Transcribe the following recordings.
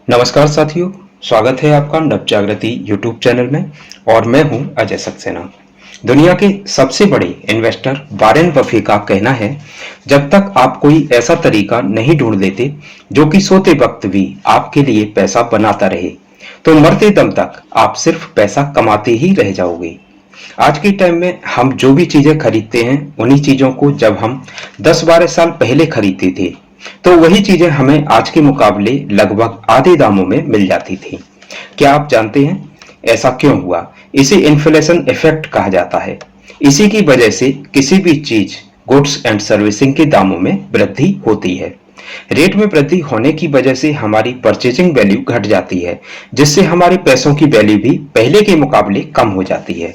नमस्कार साथियों, स्वागत है आपका नवजागृति यूट्यूब चैनल में। और मैं हूं अजय सक्सेना। दुनिया के सबसे बड़े इन्वेस्टर वॉरेन बफे का कहना है, जब तक आप कोई ऐसा तरीका नहीं ढूंढ लेते जो कि सोते वक्त भी आपके लिए पैसा बनाता रहे, तो मरते दम तक आप सिर्फ पैसा कमाते ही रह जाओगे। आज के टाइम में हम जो भी चीजें खरीदते हैं, उन्हीं चीजों को जब हम 10-12 साल पहले खरीदते थे, तो वही चीजें हमें आज के मुकाबले लगभग आधे दामों में मिल जाती थी। क्या आप जानते हैं ऐसा क्यों हुआ? इसे इन्फ्लेशन इफेक्ट कहा जाता है। इसी की वजह से किसी भी चीज, गुड्स एंड सर्विसिंग के दामों में वृद्धि होती है। रेट में वृद्धि होने की वजह से हमारी परचेजिंग वैल्यू घट जाती है, जिससे हमारे पैसों की वैल्यू भी पहले के मुकाबले कम हो जाती है।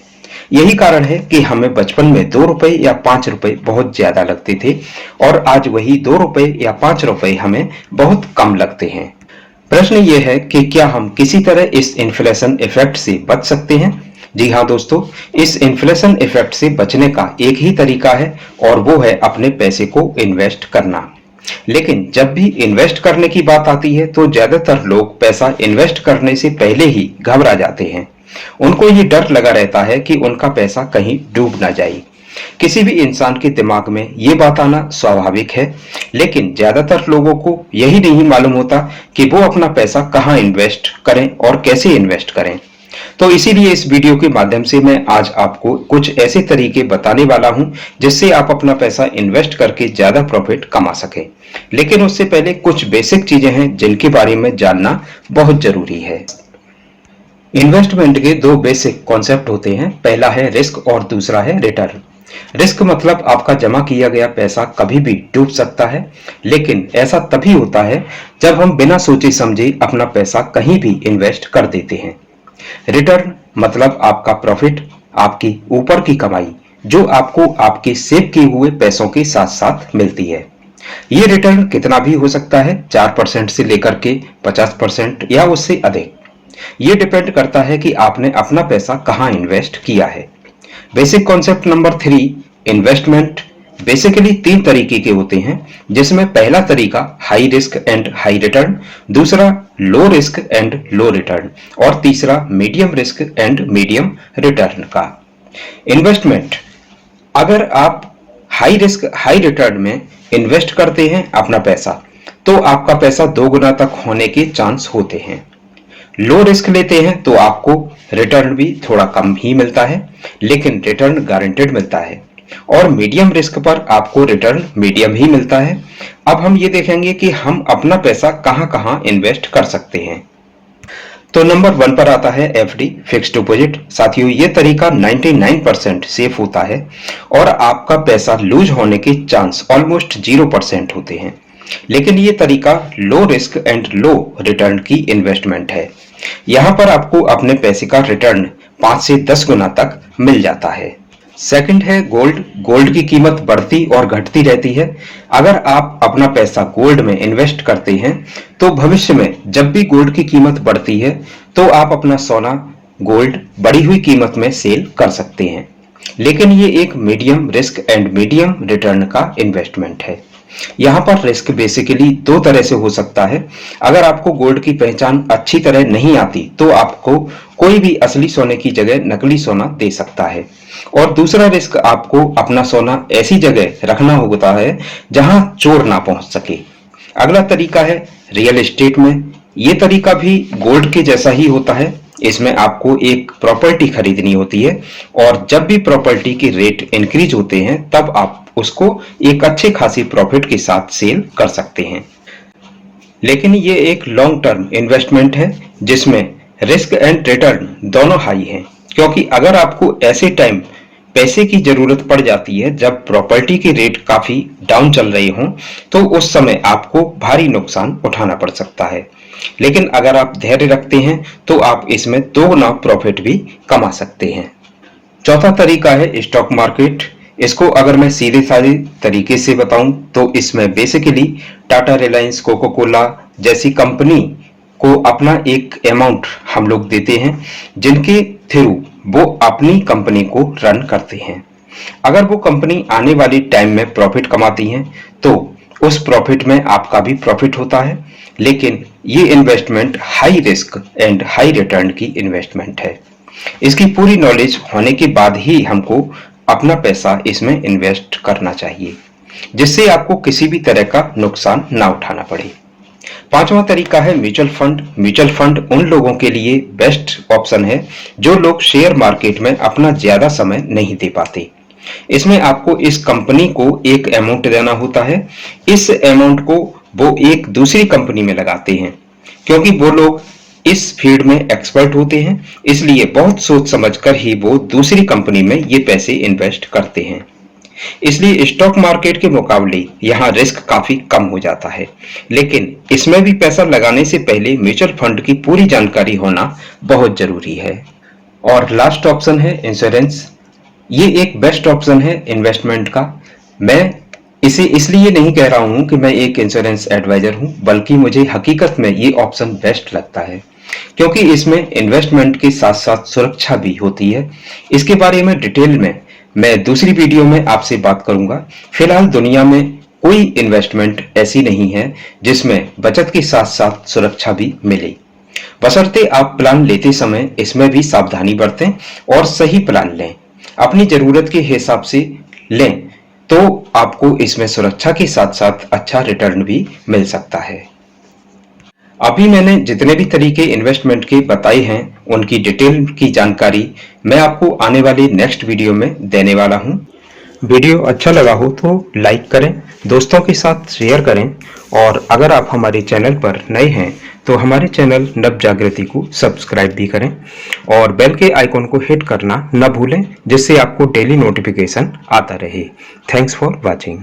यही कारण है कि हमें बचपन में 2 रुपए या 5 रुपए बहुत ज्यादा लगते थे और आज वही 2 रुपए या 5 रुपए हमें बहुत कम लगते हैं। प्रश्न ये है कि क्या हम किसी तरह इस इन्फ्लेशन इफेक्ट से बच सकते हैं? जी हाँ दोस्तों, इस इन्फ्लेशन इफेक्ट से बचने का एक ही तरीका है और वो है अपने पैसे को इन्वेस्ट करना। लेकिन जब भी इन्वेस्ट करने की बात आती है तो ज्यादातर लोग पैसा इन्वेस्ट करने से पहले ही घबरा जाते हैं। उनको ये डर लगा रहता है कि उनका पैसा कहीं डूब ना जाए। किसी भी इंसान के दिमाग में ये बात आना स्वाभाविक है, लेकिन ज्यादातर लोगों को यही नहीं मालूम होता कि वो अपना पैसा कहाँ इन्वेस्ट करें और कैसे इन्वेस्ट करें। तो इसीलिए इस वीडियो के माध्यम से मैं आज आपको कुछ ऐसे तरीके बताने वाला हूं जिससे आप अपना पैसा इन्वेस्ट करके ज्यादा प्रॉफिट कमा सकें। लेकिन उससे पहले कुछ बेसिक चीजें हैं जिनके बारे में जानना बहुत जरूरी है। इन्वेस्टमेंट के दो बेसिक कॉन्सेप्ट होते हैं, पहला है रिस्क और दूसरा है रिटर्न। रिस्क मतलब आपका जमा किया गया पैसा कभी भी डूब सकता है, लेकिन ऐसा तभी होता है जब हम बिना सोचे समझे अपना पैसा कहीं भी इन्वेस्ट कर देते हैं। रिटर्न मतलब आपका प्रॉफिट, आपकी ऊपर की कमाई जो आपको आपके सेव किए हुए पैसों के साथ साथ मिलती है। ये रिटर्न कितना भी हो सकता है, 4% से लेकर के 50% या उससे अधिक। ये डिपेंड करता है कि आपने अपना पैसा कहां इन्वेस्ट किया है। Basic concept number 3, investment basically 3 तरीके के होते हैं, जिसमें पहला तरीका high risk and high return, दूसरा low risk and low return और तीसरा medium risk and medium return का। इन्वेस्टमेंट, अगर आप हाई रिस्क हाई रिटर्न में इन्वेस्ट करते हैं अपना पैसा, तो आपका पैसा 2 गुना तक होने के चांस होते हैं। लो रिस्क लेते हैं तो आपको रिटर्न भी थोड़ा कम ही मिलता है, लेकिन रिटर्न गारंटेड मिलता है। और मीडियम रिस्क पर आपको रिटर्न मीडियम ही मिलता है। अब हम ये देखेंगे कि हम अपना पैसा कहां कहां इन्वेस्ट कर सकते हैं। तो नंबर 1 पर आता है एफडी, फिक्स्ड डिपॉजिट। साथियों, ये तरीका 99% सेफ होता है और आपका पैसा लूज होने के चांस ऑलमोस्ट 0% होते हैं। लेकिन ये तरीका लो रिस्क एंड लो रिटर्न की इन्वेस्टमेंट है। यहां पर आपको अपने पैसे का रिटर्न 5 से 10 गुना तक मिल जाता है। सेकंड है गोल्ड। गोल्ड की कीमत बढ़ती और घटती रहती है। अगर आप अपना पैसा गोल्ड में इन्वेस्ट करते हैं तो भविष्य में जब भी गोल्ड की कीमत बढ़ती है तो आप अपना सोना गोल्ड बढ़ी हुई कीमत में सेल कर सकते हैं। लेकिन ये एक medium risk and medium return का इन्वेस्टमेंट है। यहाँ पर रिस्क बेसिकली 2 तरह से हो सकता है। अगर आपको गोल्ड की पहचान अच्छी तरह नहीं आती तो आपको कोई भी असली सोने की जगह नकली सोना दे सकता है। और दूसरा रिस्क, आपको अपना सोना ऐसी जगह रखना होता है जहां चोर ना पहुंच सके। अगला तरीका है रियल एस्टेट में। ये तरीका भी गोल्ड के जैसा ही होता है। इसमें आपको एक प्रॉपर्टी खरीदनी होती है और जब भी प्रॉपर्टी के रेट इंक्रीज होते हैं तब आप उसको एक अच्छे खासी प्रॉफिट के साथ सेल कर सकते हैं। लेकिन ये एक लॉन्ग टर्म इन्वेस्टमेंट है जिसमें रिस्क एंड रिटर्न दोनों हाई हैं, क्योंकि अगर आपको ऐसे टाइम पैसे की जरूरत पड़ जाती है जब प्रॉपर्टी के रेट काफी डाउन चल रहे हों, तो उस समय आपको भारी नुकसान उठाना पड़ सकता है। लेकिन अगर आप धैर्य रखते हैं तो आप इसमें 2 गुना प्रॉफिट भी कमा सकते हैं। चौथा तरीका है स्टॉक मार्केट। इसको अगर मैं सीधे साधे तरीके से बताऊं तो इसमें basically Tata, Reliance, Coca Cola जैसी कंपनी को अपना एक अमाउंट हम लोग देते हैं, जिनके थ्रू वो अपनी कंपनी को रन करते हैं। अगर वो कंपनी आने वाली टाइम में प्रॉफिट कमाती हैं तो उस प्रॉफिट में आपका भी प्रॉफिट होता है, लेकिन ये investment high risk and high return की इन्वेस्टमेंट है। इसकी पूरी नॉलेज होने के बाद ही हमको अपना पैसा इसमें इन्वेस्ट करना चाहिए, जिससे आपको किसी भी तरह का नुकसान ना उठाना पड़े। पांचवा तरीका है म्यूचुअल फंड। म्यूचुअल फंड उन लोगों के लिए बेस्ट ऑप्शन है जो लोग शेयर मार्केट में अपना ज्यादा समय नहीं दे पाते। इसमें आपको इस कंपनी को एक अमाउंट देना होता है। इस अमाउंट को वो एक दूसरी कंपनी में लगाते हैं, क्योंकि वो लोग इस फील्ड में एक्सपर्ट होते हैं, इसलिए बहुत सोच समझकर ही वो दूसरी कंपनी में ये पैसे इन्वेस्ट करते हैं। इसलिए स्टॉक मार्केट के मुकाबले यहाँ रिस्क काफी कम हो जाता है, लेकिन इसमें भी पैसा लगाने से पहले म्यूचुअल फंड की पूरी जानकारी होना बहुत जरूरी है। और लास्ट ऑप्शन है इंश्योरेंस। ये एक बेस्ट ऑप्शन है इन्वेस्टमेंट का। मैं इसे इसलिए नहीं कह रहा हूं कि मैं एक इंश्योरेंस एडवाइजर हूं, बल्कि मुझे हकीकत में ये ऑप्शन बेस्ट लगता है, क्योंकि इसमें इन्वेस्टमेंट के साथ साथ सुरक्षा भी होती है। इसके बारे में डिटेल में मैं दूसरी वीडियो में आपसे बात करूंगा। फिलहाल दुनिया में कोई इन्वेस्टमेंट ऐसी नहीं है जिसमें बचत के साथ साथ सुरक्षा भी मिले, बशर्ते आप प्लान लेते समय इसमें भी सावधानी बरतें और सही प्लान लें, अपनी जरूरत के हिसाब से लें, तो आपको इसमें सुरक्षा के साथ साथ अच्छा रिटर्न भी मिल सकता है। अभी मैंने जितने भी तरीके इन्वेस्टमेंट के बताए हैं, उनकी डिटेल की जानकारी मैं आपको आने वाली नेक्स्ट वीडियो में देने वाला हूं। वीडियो अच्छा लगा हो तो लाइक करें, दोस्तों के साथ शेयर करें, और अगर आप हमारे चैनल पर नए हैं तो हमारे चैनल नव जागृति को सब्सक्राइब भी करें और बेल के आइकॉन को हिट करना न भूलें, जिससे आपको डेली नोटिफिकेशन आता रहे। Thanks for watching.